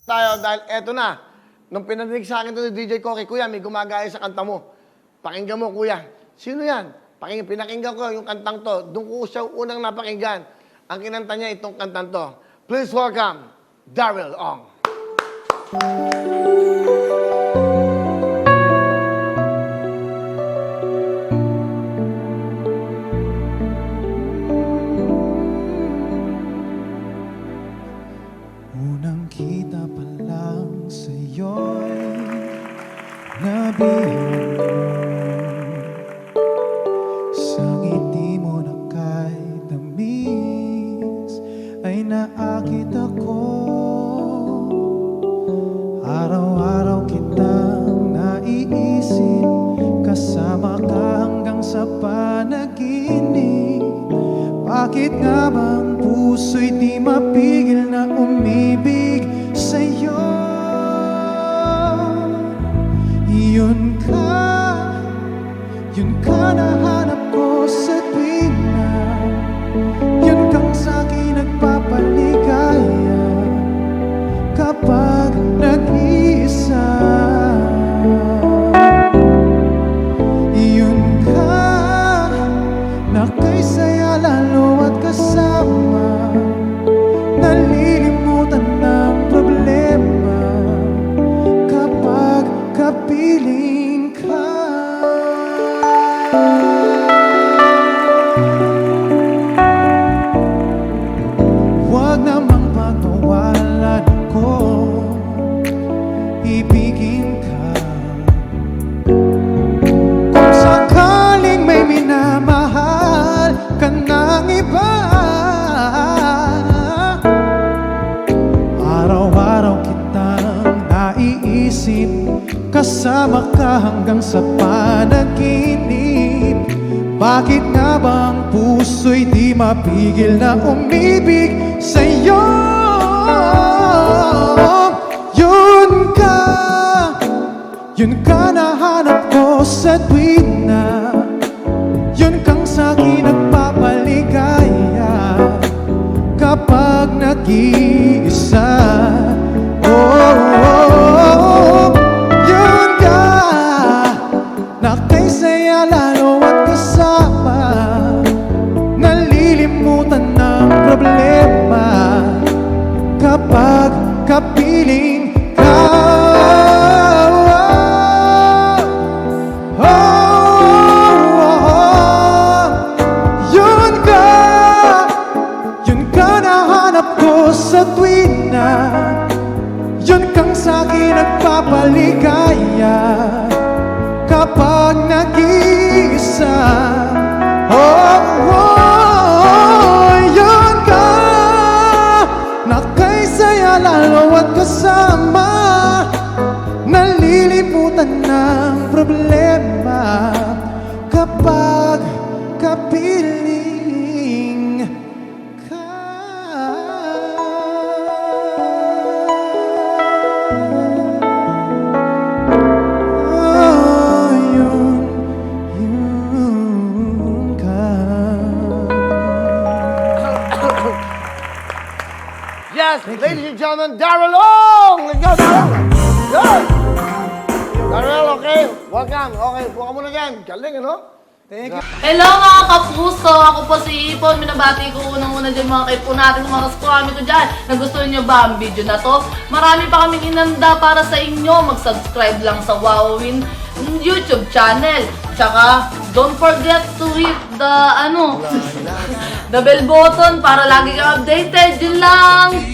tayo dahil eto na. Nung pinadinig sa akin ito ni DJ Cory, Kuya, may gumagaya sa kanta mo. Pakinggan mo, Kuya. Sino yan? Pinakinggan ko yung kantang to. Doon ko siya unang napakinggan. Ang kinanta niya itong kantang to. Please welcome, Daryl Ong. Unang kita pa lang sa'yo'y nabihag mo. Sa ngiti mo na kahit tamis ay naakit ako. Araw-araw kitang naiisip, kasama ka hanggang sa panaginip. Bakit nga bang puso'y di mapigil na umibig sa'yo? Yun ka nahanap ko sa tuwing na yun kang sa'kin nagpapaligaya kapag nag-iisa. Yun ka na kay saya lalo at kasama, nalilimutan ng problema kapag kapiling ka. Huwag namang pagpawalan ko, ibigin ka. Kung sakaling may minamahal ka ng iba, araw-araw kitang naiisip, kasama ka hanggang sa panaginip. Bakit nga bang puso'y di mapigil na umibig sa'yo? Yun ka nahanap ko sa tuwing na yun kang sa'kin nagpapaligaya kapag nag-iisa. Yun ka na kay saya lalo at kasama, nalilimutan ng problema kapag kapiling ka. Sa tuwing na yun kang sa'kin nagpapaligaya kapag nag-iisa. Yun ka na kay saya lalo at kasama, nalilimutan ng problema kapag kapiling ka. Yes, ladies and gentlemen, Daryl Ong! Let's go, Daryl! Good! Daryl, okay? Welcome. Okay, buka mo na yan. Galing, ano? Thank you. Hello mga kapuso! Ako po si Ipon. Minabati ko unang-una dyan mga kaipo natin, mga kaskwami ko dyan. Nagustuhan nyo ba ang video na to? Marami pa kaming inanda para sa inyo. Mag-subscribe lang sa Wowin YouTube channel. Tsaka, don't forget to hit the, the bell button para lagi kang updated. Yun lang!